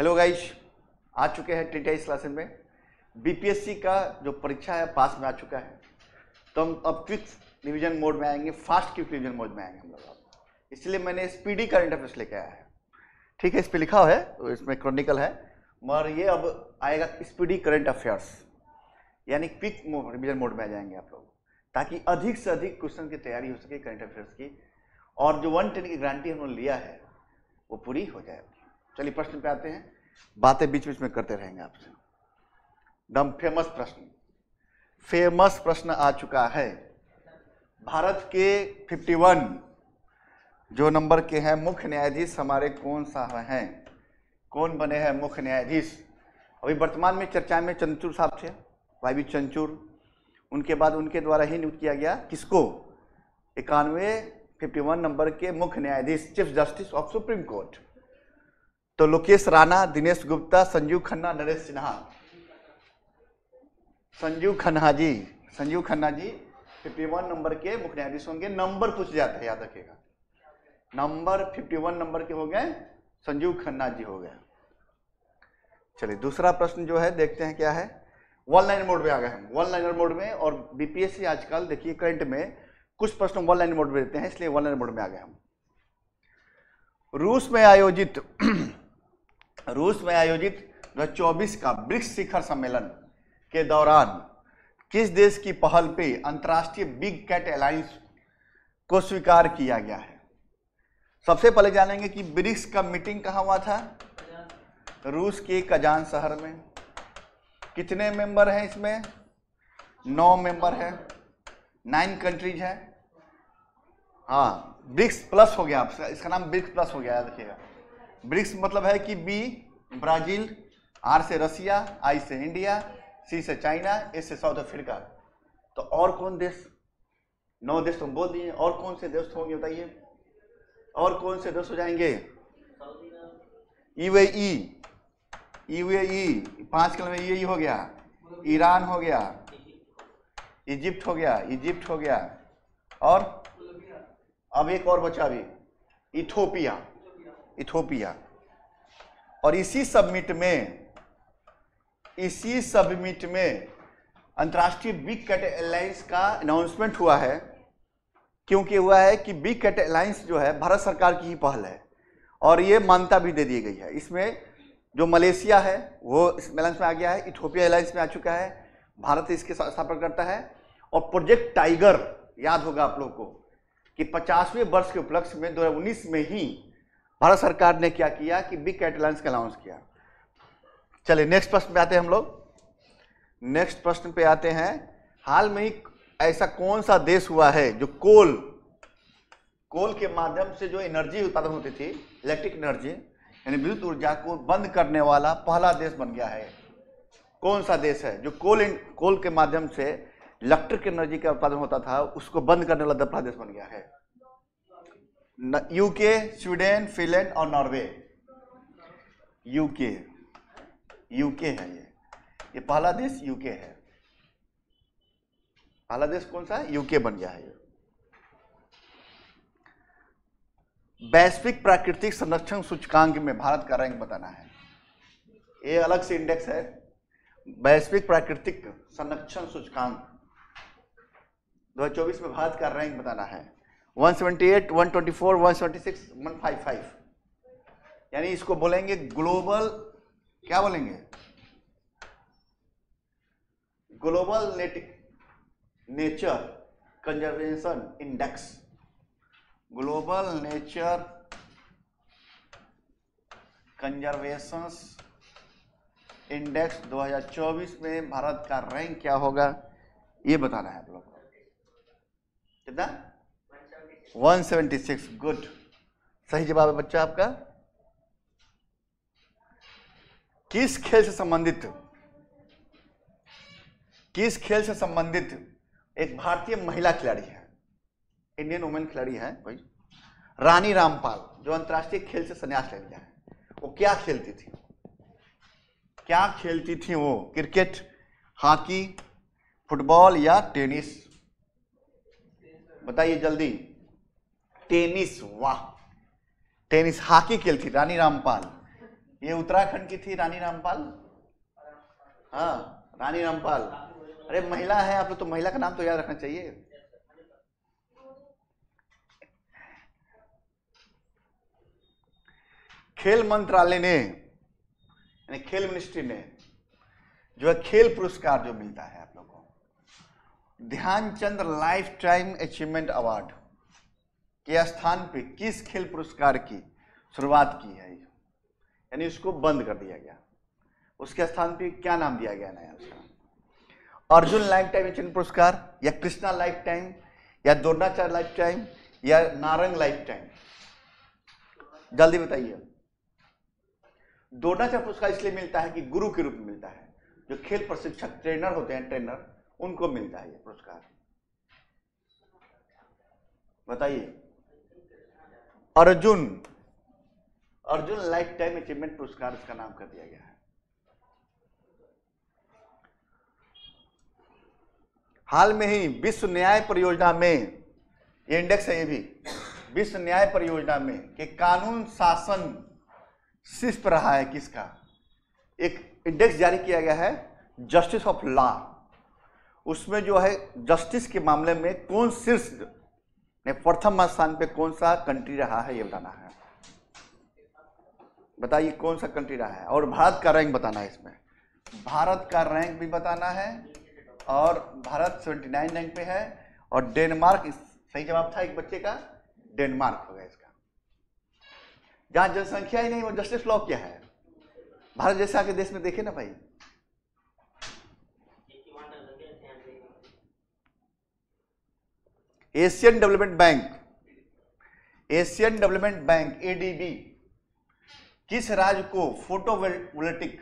Hello guys, आ चुके हैं टेंटाइज classes में। बीपीएससी का जो परीक्षा है पास में आ चुका है, तो हम अब क्विक रिवीजन मोड में आएंगे, फास्ट क्विक रिवीजन मोड में आएंगे हम लोग। इसलिए मैंने स्पीडी करंट अफेयर्स लेके आया है। ठीक है, इस पर लिखा है तो इसमें क्रॉनिकल है, मगर ये अब आएगा स्पीडी करंट अफेयर्स, यानी क्विक रिवीजन मोड में आ जाएंगे आप लोग, ताकि अधिक से अधिक क्वेश्चन की तैयारी हो सके करंट अफेयर्स की, और जो 110 की गारंटी हमने लिया है वो पूरी हो जाए। चलिए प्रश्न पे आते हैं, बातें बीच बीच में करते रहेंगे आपसे। दम फेमस प्रश्न आ चुका है। भारत के 51 जो नंबर के हैं मुख्य न्यायाधीश हमारे कौन सा हैं, कौन बने हैं मुख्य न्यायाधीश? अभी वर्तमान में चर्चा में चंद्रचूड़ साहब थे, वाई चंद्रचूड़। उनके बाद उनके द्वारा ही नियुक्त किया गया किसको? 51 नंबर के मुख्य न्यायाधीश, chief justice of supreme court. तो लोकेश राणा, दिनेश गुप्ता, संजीव खन्ना, नरेश सिन्हा। संजीव खन्ना जी 51 नंबर के मुख्य न्यायाधीश होंगे। नंबर पूछ जाता है, याद रखिएगा। नंबर 51 नंबर के हो गए, संजीव खन्ना जी हो गए। चलिए दूसरा प्रश्न जो है देखते हैं क्या है। वन लाइन मोड में आ गए हम, वन लाइनर मोड में। और बीपीएससी आजकल देखिए करंट में कुछ प्रश्न वन लाइन मोड में देते हैं, इसलिए वन लाइन मोड में आ गए हम। रूस में आयोजित 2024 का ब्रिक्स शिखर सम्मेलन के दौरान किस देश की पहल पे अंतर्राष्ट्रीय बिग कैट अलायंस को स्वीकार किया गया है? सबसे पहले जानेंगे कि ब्रिक्स का मीटिंग कहाँ हुआ था? रूस के कजान शहर में। कितने मेंबर हैं इसमें? 9 मेंबर है, 9 कंट्रीज है। हाँ, ब्रिक्स प्लस हो गया, इसका नाम ब्रिक्स प्लस हो गया, याद रखिएगा। ब्रिक्स मतलब है कि बी ब्राजील, आर से रसिया, आई से इंडिया, सी से चाइना, एस से साउथ अफ्रीका। तो और कौन देश? 9 देश तो बोल दिए, और कौन से देश होंगे बताइए? और कौन से देश हो जाएंगे? यूएई 5 के में यूएई हो गया, ईरान हो गया, इजिप्ट हो गया, और अब एक और बचा भी, इथोपिया। और इसी सबमिट में अंतर्राष्ट्रीय बिग कैट अलायंस का अनाउंसमेंट हुआ है। क्योंकि हुआ है कि बिग कैट अलायंस जो है भारत सरकार की ही पहल है, और ये मान्यता भी दे दी गई है। इसमें जो मलेशिया है वो इस अलायंस में आ गया है, इथोपिया अलायंस में आ चुका है, भारत इसके स्थापना करता है। और प्रोजेक्ट टाइगर, याद होगा आप लोग को कि 50वें वर्ष के उपलक्ष्य में 2019 में ही भारत सरकार ने क्या किया कि बिग कैट अलायंस का अनाउंस किया। चलिए नेक्स्ट प्रश्न पे आते हैं हम लोग। नेक्स्ट प्रश्न पे आते हैं, हाल में ही ऐसा कौन सा देश हुआ है जो कोल के माध्यम से जो एनर्जी उत्पादन होती थी, इलेक्ट्रिक एनर्जी यानी विद्युत ऊर्जा को बंद करने वाला पहला देश बन गया है? कौन सा देश है जो कोल के माध्यम से इलेक्ट्रिक एनर्जी का उत्पादन होता था उसको बंद करने वाला पहला देश बन गया है? यूके, स्वीडन, फिनलैंड और नॉर्वे। यूके है, ये पहला देश यूके है। पहला देश कौन सा है? यूके बन गया है। वैश्विक प्राकृतिक संरक्षण सूचकांक में भारत का रैंक बताना है। ये अलग से इंडेक्स है, वैश्विक प्राकृतिक संरक्षण सूचकांक 2024 में भारत का रैंक बताना है। 178, 124, 176, 155, यानी इसको बोलेंगे ग्लोबल, क्या बोलेंगे? Global nature conservation index. Global nature conservation index 2024 में भारत का रैंक क्या होगा ये बताना है आप लोग को। कितना? 176। गुड, सही जवाब है बच्चा आपका। किस खेल से संबंधित एक भारतीय महिला खिलाड़ी है, इंडियन वुमेन खिलाड़ी है भाई, रानी रामपाल, जो अंतर्राष्ट्रीय खेल से संन्यास ले लिया है? वो क्या खेलती थी वो? क्रिकेट, हॉकी, फुटबॉल या टेनिस? बताइए जल्दी। टेनिस, वाह, टेनिस। हॉकी खेलती रानी रामपाल, ये उत्तराखंड की थी रानी रामपाल। हाँ, रानी रामपाल। अरे महिला है आप लोग, तो महिला का नाम तो याद रखना चाहिए। खेल मंत्रालय ने, यानी खेल मिनिस्ट्री ने जो है खेल पुरस्कार जो मिलता है आप लोगों को, Dhyan Chand life time achievement award के स्थान पे किस खेल पुरस्कार की शुरुआत की है, यानी उसको बंद कर दिया गया। उसके स्थान पे क्या नाम दिया गया नया उसका? अर्जुन लाइफ टाइम अचीवमेंट पुरस्कार, या कृष्णा लाइफ टाइम, या द्रोणाचार्य लाइफ टाइम, या नारंग लाइफ टाइम? जल्दी बताइए। द्रोणाचार्य पुरस्कार इसलिए मिलता है कि गुरु के रूप में मिलता है, जो खेल प्रशिक्षक ट्रेनर होते हैं, ट्रेनर, उनको मिलता है ये पुरस्कार। बताइए। अर्जुन लाइफ टाइम अचीवमेंट पुरस्कार इसका नाम कर दिया गया है। हाल में ही विश्व न्याय परियोजना में, ये इंडेक्स है, ये भी विश्व न्याय परियोजना में कि कानून शासन शीर्ष पर रहा है किसका? एक इंडेक्स जारी किया गया है जस्टिस ऑफ लॉ। उसमें जो है जस्टिस के मामले में कौन शीर्ष ने प्रथम स्थान पे कौन सा कंट्री रहा है, ये बताना है। बताइए कौन सा कंट्री रहा है, और भारत का रैंक बताना है। इसमें भारत का रैंक भी बताना है, और भारत 79 रैंक पे है, और डेनमार्क सही जवाब था एक बच्चे का, डेनमार्क हो गया इसका। जहां जनसंख्या ही नहीं, वो जस्टिस लॉ क्या है? भारत जैसे आगे देश में देखे ना भाई। एशियन डेवलपमेंट बैंक एडीबी किस राज्य को फोटोवोल्टिक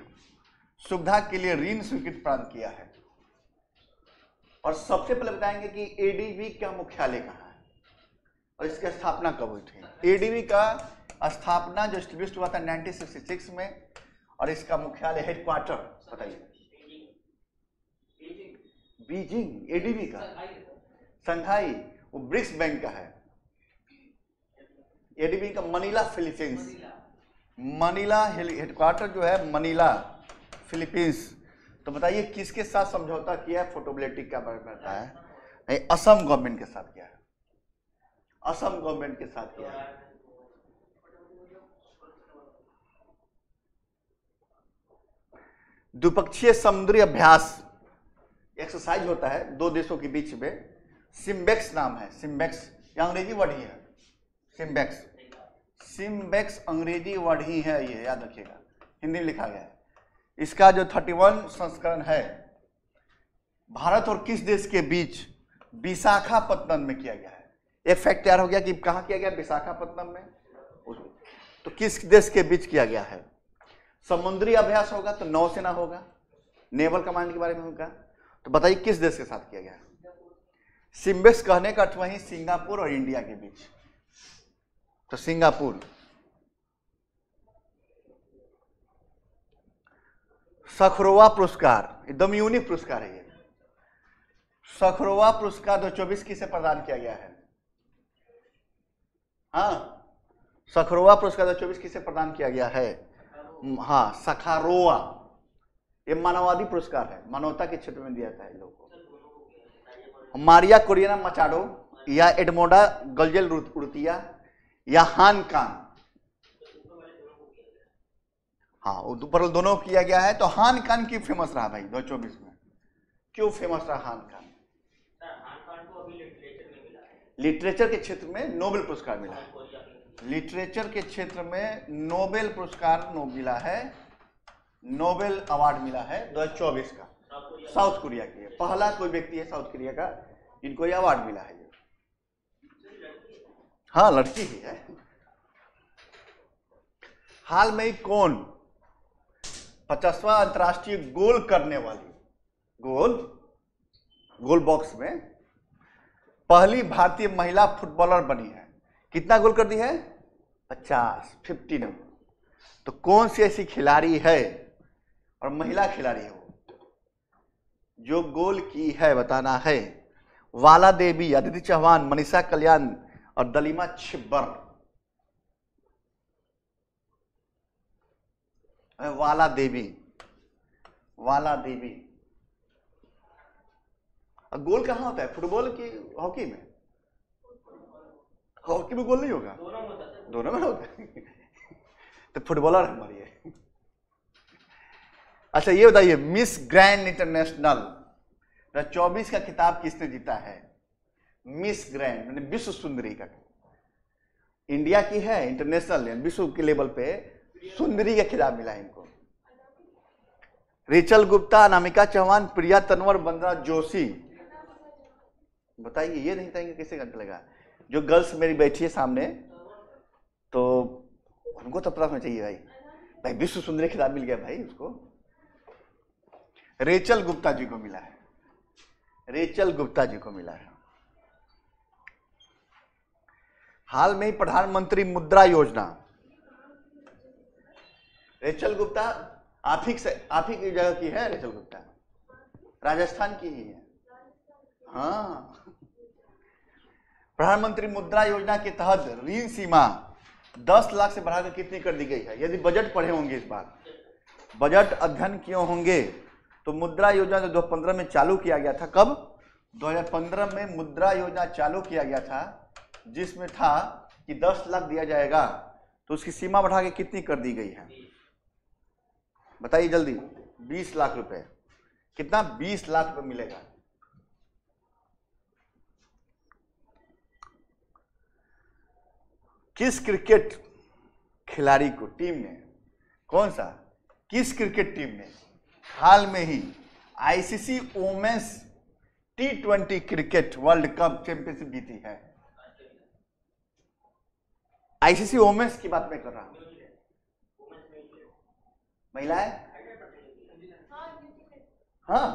सुविधा के लिए ऋण स्वीकृति प्रदान किया है? और सबसे पहले बताएंगे कि एडीबी का मुख्यालय कहाँ है और इसकी स्थापना कब हुई थी। एडीबी का स्थापना जो स्टेब्लिश हुआ था 1966 में, और इसका मुख्यालय हेडक्वार्टर बताइए। बीजिंग। एडीबी का संघाई, वो ब्रिक्स बैंक का है। एडीबी का मनीला फिलीपींस, मनीला हेडक्वार्टर जो है मनीला फिलीपींस। तो बताइए किसके साथ समझौता किया है? फोटोवोल्टिक का बनता है नहीं, असम गवर्नमेंट के साथ किया है, असम गवर्नमेंट के साथ किया है। द्विपक्षीय समुद्री अभ्यास एक्सरसाइज होता है दो देशों के बीच में, सिम्बेक्स नाम है। सिम्बेक्स ये अंग्रेजी वर्ड ही है। सिम्बेक्स अंग्रेजी वर्ड ही है, ये याद रखिएगा, हिंदी में लिखा गया है। इसका जो 31 संस्करण है भारत और किस देश के बीच विशाखापत्तनम में किया गया है। एक फैक्ट तैयार हो गया कि कहाँ किया गया, विशाखापत्तनम में। तो किस देश के बीच किया गया है? समुद्री अभ्यास होगा तो नौसेना होगा, नेवल कमांड के बारे में होगा। तो बताइए किस देश के साथ किया गया है? सिम्बेक्स कहने का अर्थ वही सिंगापुर और इंडिया के बीच, तो सिंगापुर। सखरोवा पुरस्कार एकदम यूनिक पुरस्कार है ये। सखरोवा पुरस्कार 2024 किसे प्रदान किया गया है? हाँ, सखरोवा पुरस्कार 2024 किसे प्रदान किया गया है? हाँ, सखारोवा। ये मानववादी पुरस्कार है, मानवता के क्षेत्र में दिया जाता है लोगों को। मारिया कोरियाना मचाडो, या एडमोडा गलजेल उर्तिया, या हान कान। हाँ, ऊपर दोनों किया गया है। तो हान कान क्यों फेमस रहा भाई 2024 में? क्यों फेमस रहा हान कान? लिटरेचर के क्षेत्र में नोबेल पुरस्कार मिला है। लिटरेचर के क्षेत्र में नोबेल पुरस्कार मिला है, नोबेल अवार्ड मिला है 2024 का, साउथ कोरिया के। पहला कोई व्यक्ति है साउथ कोरिया का जिनको ये अवार्ड मिला है। हाँ, लड़की ही है। हाल में ही कौन 50वां अंतर्राष्ट्रीय गोल करने वाली, गोल बॉक्स में पहली भारतीय महिला फुटबॉलर बनी है? कितना गोल कर दी है? 50। तो कौन सी ऐसी खिलाड़ी है और महिला खिलाड़ी है वो जो गोल की है, बताना है। वाला देवी, अदिति चौहान, मनीषा कल्याण और दलीमा छिब्बर। वाला देवी, वाला देवी। अब गोल कहाँ होता है, फुटबॉल की हॉकी में? हॉकी में गोल नहीं होगा, दोनों में होता है। तो फुटबॉलर हमारी है। अच्छा ये बताइए, मिस ग्रैंड इंटरनेशनल 2024 का खिताब किसने जीता है? मिस ग्रैंड मैंने विश्व सुंदरी का, इंडिया की है, इंटरनेशनल विश्व के लेवल पे सुंदरी का खिताब मिला है इनको। रेचल गुप्ता, अनामिका चौहान, प्रिया तनवर, वंदना जोशी। बताइए, ये नहीं बताएंगे कैसे चलेगा? जो गर्ल्स मेरी बैठी है सामने, तो उनको तो पता होना चाहिए भाई, भाई विश्व सुंदरी खिताब मिल गया भाई उसको। रेचल गुप्ता जी को मिला है, रेचल गुप्ता जी को मिला है। हाल में ही प्रधानमंत्री मुद्रा योजना, रेचल गुप्ता आप ही की जगह की है। रेचल गुप्ता राजस्थान की ही है। हाँ, प्रधानमंत्री मुद्रा योजना के तहत ऋण सीमा 10 लाख से बढ़ाकर कितनी कर दी गई है? यदि बजट पढ़े होंगे, इस बार बजट अध्ययन किए होंगे, तो मुद्रा योजना जो 2015 में चालू किया गया था, कब? 2015 में मुद्रा योजना चालू किया गया था, जिसमें था कि 10 लाख दिया जाएगा, तो उसकी सीमा बढ़ा के कितनी कर दी गई है? बताइए जल्दी। 20 लाख रुपए। कितना? 20 लाख रुपए मिलेगा। किस क्रिकेट खिलाड़ी को, टीम ने, कौन सा, किस क्रिकेट टीम ने हाल में ही ICC women's T20 cricket world cup championship जीती है? आईसीसी वुमेन्स की बात मैं कर रहा हूं। महिलाएं? हाँ,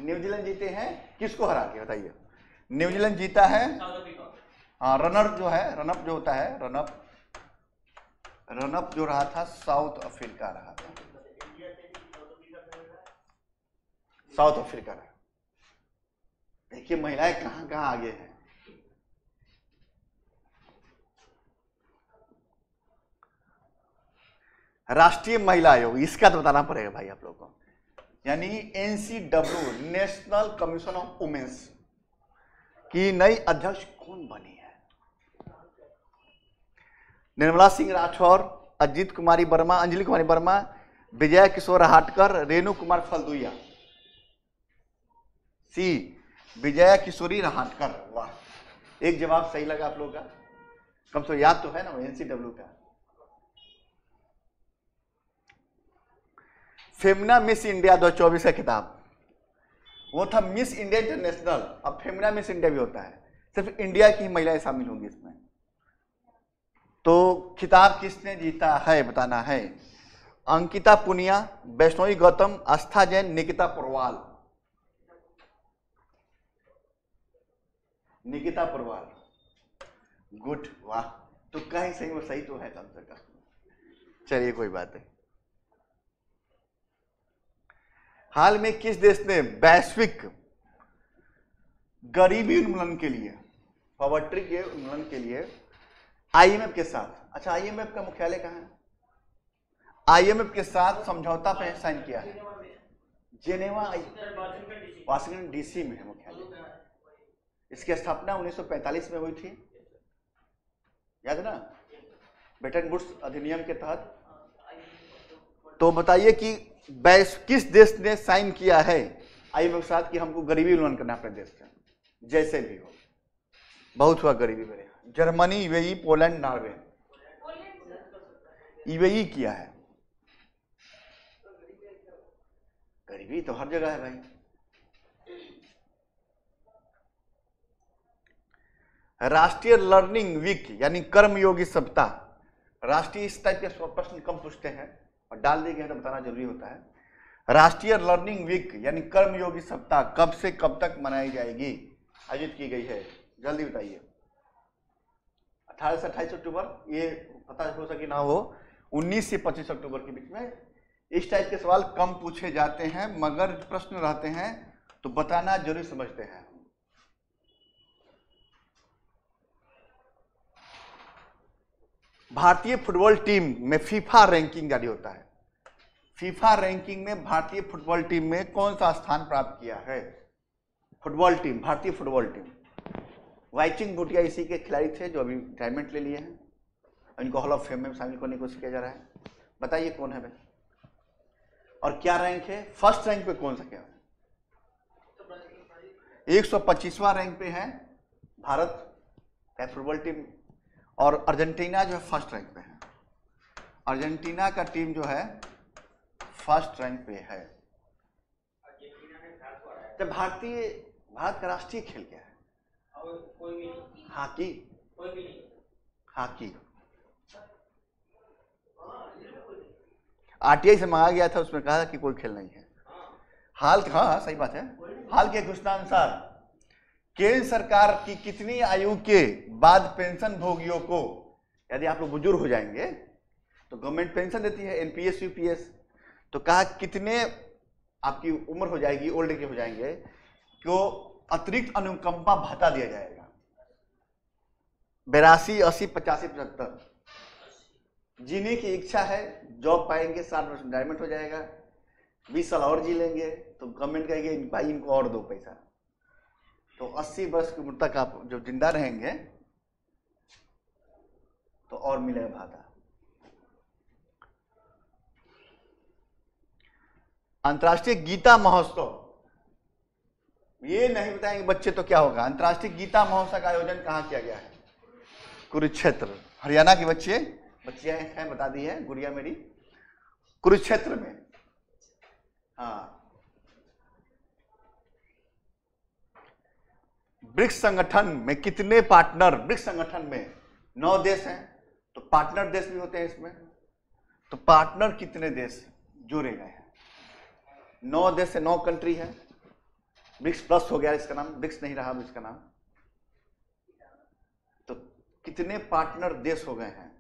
न्यूजीलैंड जीते हैं। किसको हरा के? बताइए। न्यूजीलैंड जीता है। हाँ, रनर जो है, रनअप जो होता है, रनअप जो रहा था, साउथ अफ्रीका रहा था। साउथ अफ्रीका रहा। देखिए महिलाएं कहां कहां आगे हैं। राष्ट्रीय महिला आयोग, इसका तो बताना पड़ेगा भाई आप लोगों को। यानी NCW, national commission of womens की नई अध्यक्ष कौन बनी है? निर्मला सिंह राठौर, अजीत कुमारी वर्मा, अंजलि कुमारी वर्मा, विजय किशोर हाटकर, रेणु कुमार फलदुइया। सी, विजय किशोरी हाटकर। वाह, एक जवाब सही लगा आप लोगों का। कम से याद तो है ना NCW का। फेमिना मिस इंडिया 2024 का खिताब, वो था मिस इंडिया इंटरनेशनल, अब फेमिना मिस इंडिया भी होता है। सिर्फ इंडिया की महिलाएं शामिल होंगी इसमें। तो खिताब किसने जीता है बताना है। अंकिता पुनिया, वैष्णवी गौतम, आस्था जैन, निकिता पुरवाल। निकिता पुरवाल, गुड, वाह। तो कहीं सही में सही तो है कम से कम। चलिए कोई बात नहीं। हाल में किस देश ने वैश्विक गरीबी उन्मूलन के लिए, पॉवर्टी के उन्मूलन के लिए IMF के साथ, अच्छा IMF का मुख्यालय कहाँ है? IMF के साथ समझौता पर साइन किया है? जेनेवा, वाशिंगटन DC में है मुख्यालय। इसकी स्थापना 1945 में हुई थी, याद है ना, ब्रेटन वुड्स अधिनियम के तहत। तो बताइए कि किस देश ने साइन किया है IMF के साथ कि हमको गरीबी उन्मूलन करना अपने देश से, जैसे भी हो। बहुत हुआ गरीबी मेरे यहाँ। Germany, UAE, Poland, Norway. UAE किया है। गरीबी तो हर जगह है भाई। राष्ट्रीय लर्निंग वीक यानी कर्मयोगी सप्ताह, राष्ट्रीय इस टाइप के प्रश्न कम पूछते हैं और डाल दिए गए तो बताना जरूरी होता है। राष्ट्रीय लर्निंग वीक यानी कर्मयोगी सप्ताह कब से कब तक मनाई जाएगी, आयोजित की गई है? जल्दी बताइए। 18 से 28 अक्टूबर, ये पता हो सके ना हो, 19 से 25 अक्टूबर के बीच में। इस टाइप के सवाल कम पूछे जाते हैं, मगर प्रश्न रहते हैं तो बताना जरूर समझते हैं। भारतीय फुटबॉल टीम में फीफा रैंकिंग जारी होता है। फीफा रैंकिंग में भारतीय फुटबॉल टीम में कौन सा स्थान प्राप्त किया है? फुटबॉल टीम, भारतीय फुटबॉल टीम। वाइचिंग भूटिया इसी के खिलाड़ी थे जो अभी रिटायरमेंट ले लिए हैं, इनको हॉल ऑफ फेम में शामिल करने की कोशिश किया जा रहा है। बताइए कौन है भाई, और क्या रैंक है? फर्स्ट रैंक पे कौन सा क्या है? 125वां रैंक पे है भारत का फुटबॉल टीम, और अर्जेंटीना जो है फर्स्ट रैंक पे है। अर्जेंटीना का टीम जो है फर्स्ट रैंक पे है। तो भारत का राष्ट्रीय खेल क्या है? हॉकी। हॉकी आरटीआई से मांगा गया था, उसमें कहा कि कोई खेल नहीं है। हाँ सही बात है। हाल के घोषणानुसार केंद्र सरकार की कितनी आयु के बाद पेंशन भोगियों को, यदि आप लोग बुजुर्ग हो जाएंगे तो गवर्नमेंट पेंशन देती है, एनपीएस यूपीएस, तो कहा कितने आपकी उम्र हो जाएगी, ओल्ड के हो जाएंगे, को अतिरिक्त अनुकंपा भत्ता दिया जाएगा। 82, 80, 85, 75। जीने की इच्छा है, जॉब पाएंगे, 60 वर्ष रिटायरमेंट हो जाएगा, 20 साल और जी लेंगे, तो गवर्नमेंट कहेगी भाई इनको और दो पैसा। तो 80 वर्ष की उम्र तक आप जो जिंदा रहेंगे तो और मिलेगा भाता। अंतर्राष्ट्रीय गीता महोत्सव, ये नहीं बताएंगे बच्चे तो क्या होगा। अंतर्राष्ट्रीय गीता महोत्सव का आयोजन कहाँ किया गया है? कुरुक्षेत्र। हरियाणा के बच्चियां हैं, बता दी है गुड़िया मेरी, कुरुक्षेत्र में। हाँ, ब्रिक्स संगठन में कितने पार्टनर? ब्रिक्स संगठन में 9 देश हैं, तो पार्टनर देश भी होते हैं इसमें। तो पार्टनर कितने देश जोड़े गए हैं? 9 देश से 9 कंट्री है। ब्रिक्स प्लस हो गया, इसका नाम ब्रिक्स नहीं रहा इसका नाम। तो कितने पार्टनर देश हो गए हैं?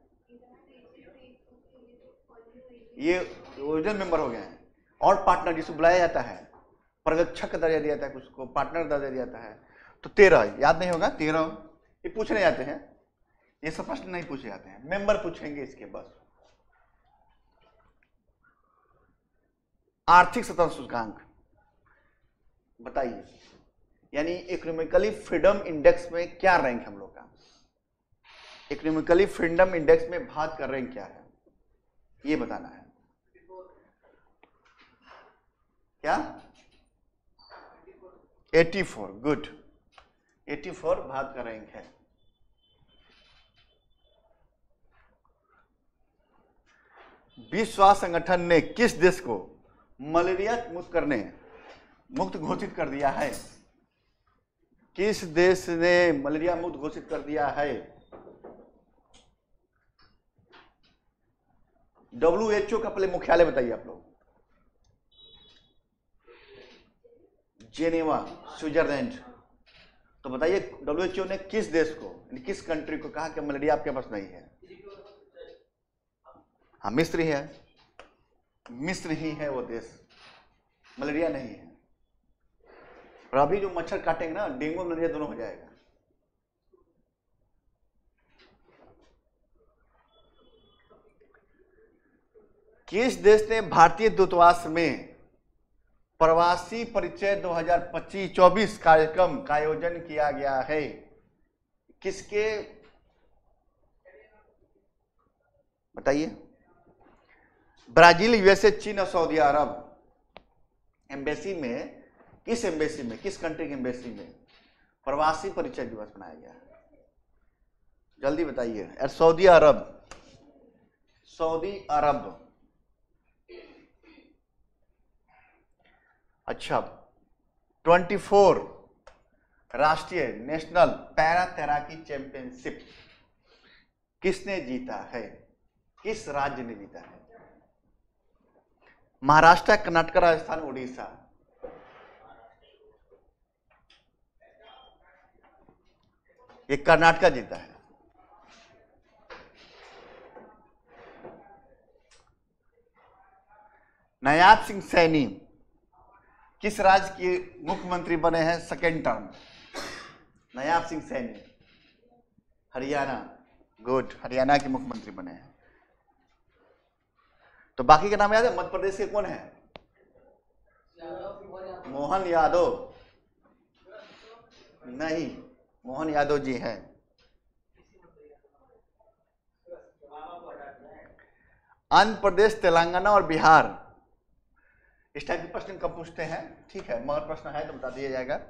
ये ओरिजिनल मेंबर हो गए हैं। और पार्टनर जिसको बुलाया जाता है, पर्यवेक्षक का दर्जा दिया जाता है, कुछ को पार्टनर दर्जा दिया जाता है, तो 13, याद नहीं होगा 13, ये पूछने जाते हैं, ये सब प्रश्न नहीं पूछे जाते हैं, मेंबर पूछेंगे इसके बस। आर्थिक सतत सूचकांक बताइए, यानी इकोनॉमिकली फ्रीडम इंडेक्स में क्या रैंक हम लोग का? इकोनॉमिकली फ्रीडम इंडेक्स में भारत का रैंक क्या है, ये बताना है। क्या? 84, गुड। 84 भारत का रैंक है। विश्व स्वास्थ्य संगठन ने किस देश को मलेरिया मुक्त घोषित कर दिया है? किस देश ने मलेरिया मुक्त घोषित कर दिया है? WHO का पहले मुख्यालय बताइए आप लोग। Geneva, Switzerland. तो बताइए WHO ने किस देश को, किस कंट्री को कहा कि मलेरिया आपके पास नहीं है? हाँ, मिस्र ही है। मिस्र ही है वो देश, मलेरिया नहीं है। और अभी जो मच्छर काटेंगे ना, डेंगू मलेरिया दोनों हो जाएगा। किस देश ने भारतीय दूतावास में प्रवासी परिचय 2025-24 कार्यक्रम का आयोजन किया गया है? किसके बताइए? ब्राजील, यूएसए, चीन और सऊदी अरब एम्बेसी में, किस कंट्री की एम्बेसी में प्रवासी परिचय दिवस मनाया गया है? जल्दी बताइए। सऊदी अरब। अच्छा, 24 राष्ट्रीय नेशनल पैरा तैराकी चैंपियनशिप किसने जीता है? किस राज्य ने जीता है? महाराष्ट्र, कर्नाटक, राजस्थान, उड़ीसा। ये कर्नाटक जीता है। नायाब सिंह सैनी किस राज्य के मुख्यमंत्री बने हैं सेकेंड टर्म? नायाब सिंह सैनी हरियाणा। गुड, हरियाणा के मुख्यमंत्री बने हैं। तो बाकी का नाम याद है? मध्य प्रदेश के कौन है? मोहन यादव नहीं, मोहन यादव जी हैं। आंध्र प्रदेश, तेलंगाना और बिहार, इस टाइप के प्रश्न कब पूछते हैं? ठीक है, मगर प्रश्न है तो बता दिया जाएगा।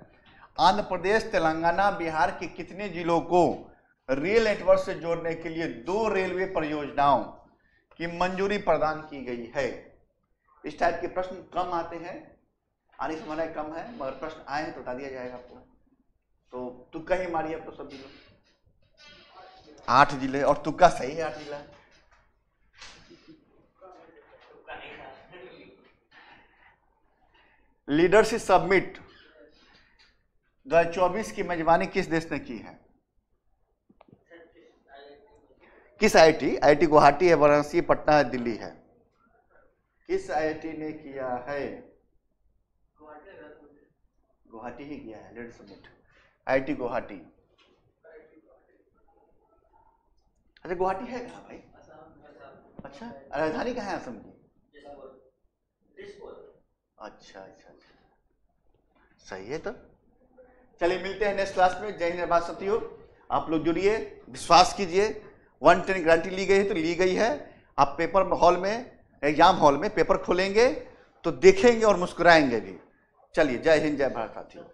आंध्र प्रदेश, तेलंगाना, बिहार के कितने जिलों को रेल नेटवर्क से जोड़ने के लिए 2 रेलवे परियोजनाओं की मंजूरी प्रदान की गई है? इस टाइप के प्रश्न कम आते हैं, आने की संभावना कम है, मगर प्रश्न आए हैं तो बता दिया जाएगा आपको। तो तुक्का ही मारिए आप तो सभी लोग। 8 जिले, और तुक्का सही है, 8 जिला। लीडरशिप समिट 2024 की मेजबानी किस देश ने की है? किस आईआईटी? आईआईटी गुवाहाटी है, वाराणसी, पटना है, दिल्ली है? किस आईआईटी ने किया है? गुवाहाटी ही किया है लीडरशिप समिट, आईआईटी गुवाहाटी। अच्छा, गुवाहाटी है कहाँ भाई? अच्छा, राजधानी कहाँ है असम की? अच्छा अच्छा अच्छा, सही है। तो चलिए मिलते हैं नेक्स्ट क्लास में। जय हिंद, बात साथियों, आप लोग जुड़िए, विश्वास कीजिए, 110 गारंटी ली गई है तो ली गई है। आप पेपर हॉल में, एग्जाम हॉल में पेपर खोलेंगे तो देखेंगे और मुस्कुराएंगे भी। चलिए, जय हिंद, जय भारत साथियों।